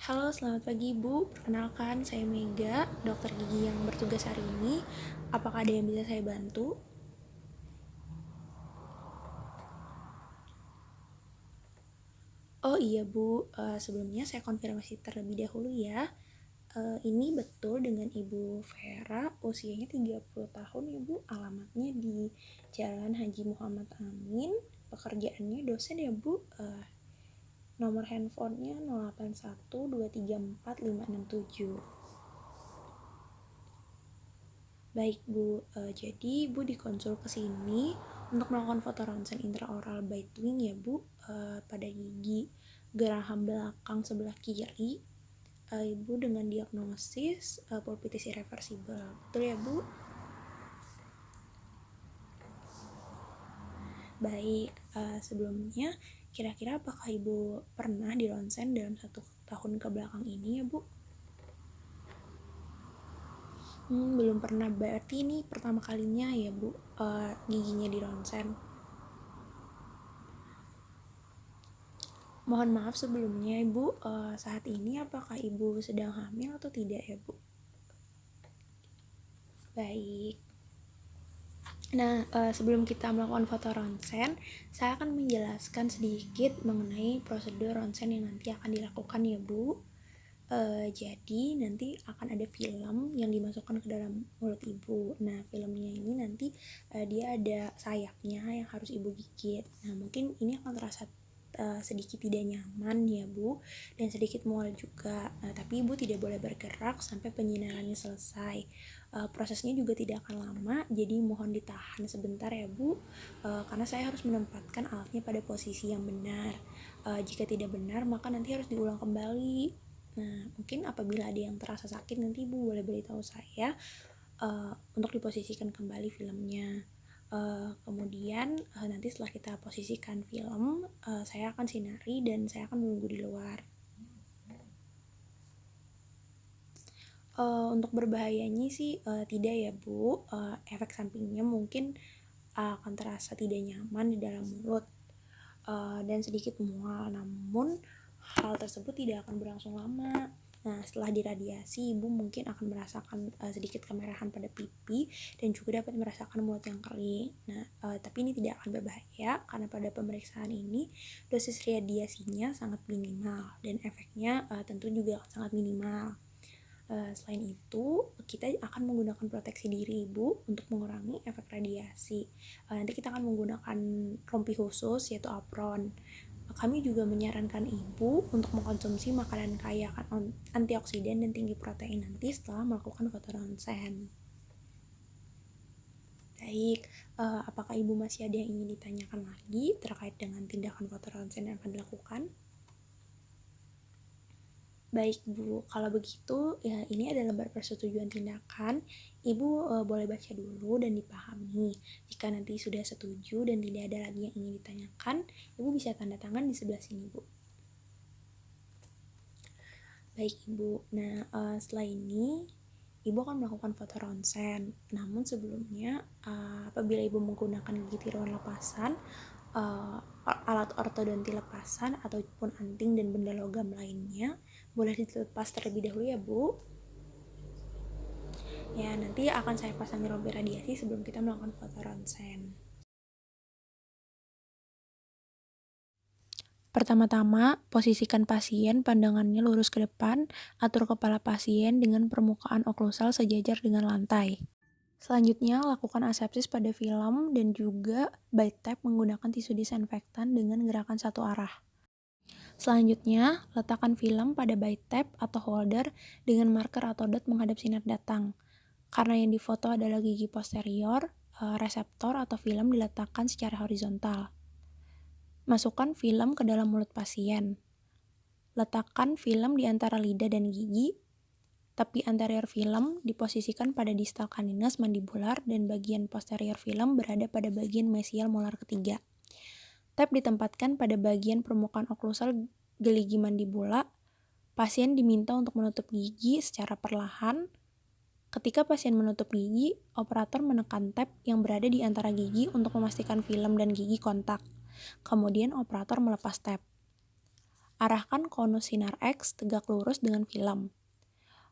Halo, selamat pagi Bu. Perkenalkan, saya Mega, dokter gigi yang bertugas hari ini. Apakah ada yang bisa saya bantu? Oh iya Bu, sebelumnya saya konfirmasi terlebih dahulu ya. Ini betul dengan Ibu Vera, usianya 30 tahun ya Bu. Alamatnya di Jalan Haji Muhammad Amin. Pekerjaannya dosen ya Bu. Nomor handphonenya 0812345667. Baik Bu, jadi Bu dikonsul ke sini untuk melakukan foto ronsen intraoral bite wing ya Bu, pada gigi geraham belakang sebelah kiri. Ibu dengan diagnosis pulpitis irreversible, betul ya Bu? Baik, sebelumnya kira-kira apakah Ibu pernah di ronsen dalam 1 tahun ke belakang ini ya Bu? Belum pernah, berarti ini pertama kalinya ya Bu, giginya di ronsen. Mohon maaf sebelumnya Ibu, saat ini apakah Ibu sedang hamil atau tidak ya Bu? Baik. Nah, sebelum kita melakukan foto ronsen, saya akan menjelaskan sedikit mengenai prosedur ronsen yang nanti akan dilakukan ya Bu. Jadi nanti akan ada film yang dimasukkan ke dalam mulut Ibu. Nah, filmnya ini nanti dia ada sayapnya yang harus Ibu gigit. Nah, mungkin ini akan terasa sedikit tidak nyaman ya Bu, dan sedikit mual juga. Tapi Ibu tidak boleh bergerak sampai penyinarannya selesai. Prosesnya juga tidak akan lama, jadi mohon ditahan sebentar ya Bu, karena saya harus menempatkan alatnya pada posisi yang benar. Jika tidak benar, maka nanti harus diulang kembali. Nah, mungkin apabila ada yang terasa sakit, nanti Ibu boleh beritahu saya untuk diposisikan kembali filmnya. Kemudian nanti setelah kita posisikan film, saya akan sinari dan saya akan menunggu di luar. Untuk berbahayanya sih tidak ya Bu, efek sampingnya mungkin akan terasa tidak nyaman di dalam mulut dan sedikit mual, namun hal tersebut tidak akan berlangsung lama. Nah, setelah diradiasi, Ibu mungkin akan merasakan sedikit kemerahan pada pipi dan juga dapat merasakan mulut yang kering. Nah, tapi ini tidak akan berbahaya karena pada pemeriksaan ini dosis radiasinya sangat minimal dan efeknya tentu juga sangat minimal. Selain itu, kita akan menggunakan proteksi diri Ibu untuk mengurangi efek radiasi. Nanti kita akan menggunakan rompi khusus yaitu apron. Kami juga menyarankan Ibu untuk mengkonsumsi makanan kaya akan antioksidan dan tinggi protein nanti setelah melakukan foto ronsen. Baik, apakah Ibu masih ada yang ingin ditanyakan lagi terkait dengan tindakan foto ronsen yang akan dilakukan? Baik Bu, kalau begitu ya ini adalah lembar persetujuan tindakan. Ibu boleh baca dulu dan dipahami. Jika nanti sudah setuju dan tidak ada lagi yang ingin ditanyakan, Ibu bisa tanda tangan di sebelah sini Bu. Baik Ibu, nah setelah ini Ibu akan melakukan foto ronsen. Namun sebelumnya apabila Ibu menggunakan gigi tiruan lepasan, alat ortodonti lepasan ataupun anting dan benda logam lainnya boleh dilepas terlebih dahulu ya Bu. Ya, nanti akan saya pasangi rompi radiasi sebelum kita melakukan foto ronsen. Pertama-tama, posisikan pasien pandangannya lurus ke depan, atur kepala pasien dengan permukaan oklusal sejajar dengan lantai. Selanjutnya, lakukan asepsis pada film dan juga bite tap menggunakan tisu disinfektan dengan gerakan satu arah. Selanjutnya, letakkan film pada bite tap atau holder dengan marker atau dot menghadap sinar datang. Karena yang difoto adalah gigi posterior, reseptor atau film diletakkan secara horizontal. Masukkan film ke dalam mulut pasien. Letakkan film di antara lidah dan gigi. Tepi anterior film diposisikan pada distal canines mandibular dan bagian posterior film berada pada bagian mesial molar ketiga. Tap ditempatkan pada bagian permukaan oklusal geligi mandibula. Pasien diminta untuk menutup gigi secara perlahan. Ketika pasien menutup gigi, operator menekan tab yang berada di antara gigi untuk memastikan film dan gigi kontak. Kemudian operator melepas tab. Arahkan konus sinar X tegak lurus dengan film.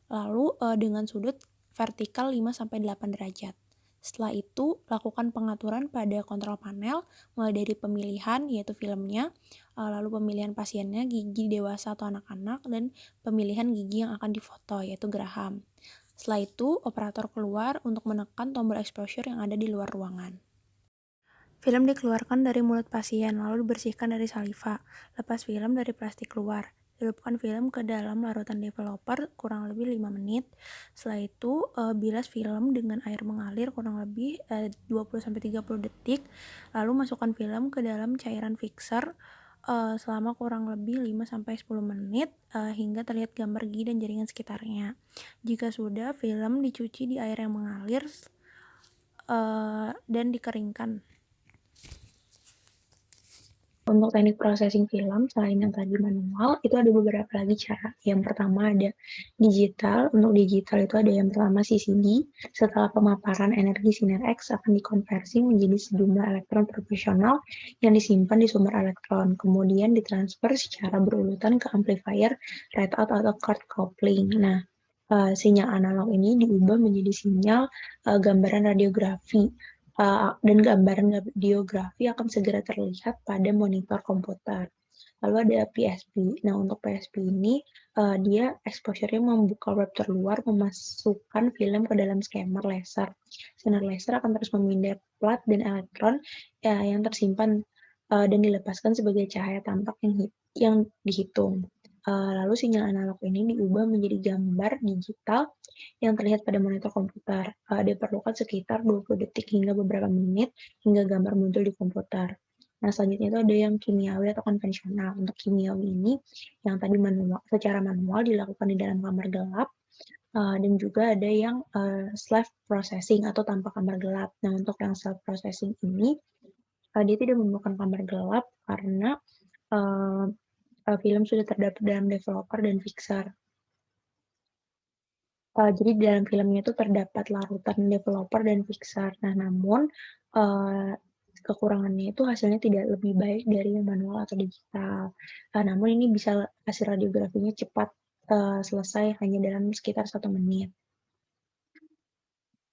Lalu dengan sudut vertikal 5-8 derajat. Setelah itu, lakukan pengaturan pada kontrol panel, mulai dari pemilihan, yaitu filmnya, lalu pemilihan pasiennya, gigi dewasa atau anak-anak, dan pemilihan gigi yang akan difoto, yaitu geraham. Setelah itu, operator keluar untuk menekan tombol exposure yang ada di luar ruangan. Film dikeluarkan dari mulut pasien, lalu dibersihkan dari saliva. Lepas film dari plastik luar. Celupkan film ke dalam larutan developer kurang lebih 5 menit. Setelah itu, bilas film dengan air mengalir kurang lebih 20-30 detik. Lalu masukkan film ke dalam cairan fixer selama kurang lebih 5-10 menit hingga terlihat gambar gigi dan jaringan sekitarnya. Jika sudah, film dicuci di air yang mengalir dan dikeringkan. Untuk teknik processing film, selain yang tadi manual, itu ada beberapa lagi cara. Yang pertama ada digital. Untuk digital itu ada yang pertama CCD. Setelah pemaparan energi sinar X akan dikonversi menjadi sejumlah elektron proporsional yang disimpan di sumber elektron. Kemudian ditransfer secara berurutan ke amplifier readout atau card coupling. Nah, sinyal analog ini diubah menjadi sinyal gambaran radiografi. Dan gambaran radiografi akan segera terlihat pada monitor komputer. Lalu ada PSP. Nah, untuk PSP ini, dia exposure-nya membuka web terluar, memasukkan film ke dalam skimmer laser. Sinar laser akan terus memindai plat dan elektron yang tersimpan dan dilepaskan sebagai cahaya tampak yang dihitung. Lalu sinyal analog ini diubah menjadi gambar digital yang terlihat pada monitor komputer. Diperlukan sekitar 20 detik hingga beberapa menit hingga gambar muncul di komputer. Nah, selanjutnya itu ada yang kimiawi atau konvensional. Untuk kimiawi ini, yang tadi secara manual dilakukan di dalam kamar gelap, dan juga ada yang self processing atau tanpa kamar gelap. Nah, untuk yang self processing ini, dia tidak memerlukan kamar gelap karena film sudah terdapat dalam developer dan fixer. Jadi di dalam filmnya itu terdapat larutan developer dan fixer. Nah, namun kekurangannya itu hasilnya tidak lebih baik dari yang manual atau digital. Namun ini bisa hasil radiografinya cepat selesai hanya dalam sekitar 1 menit.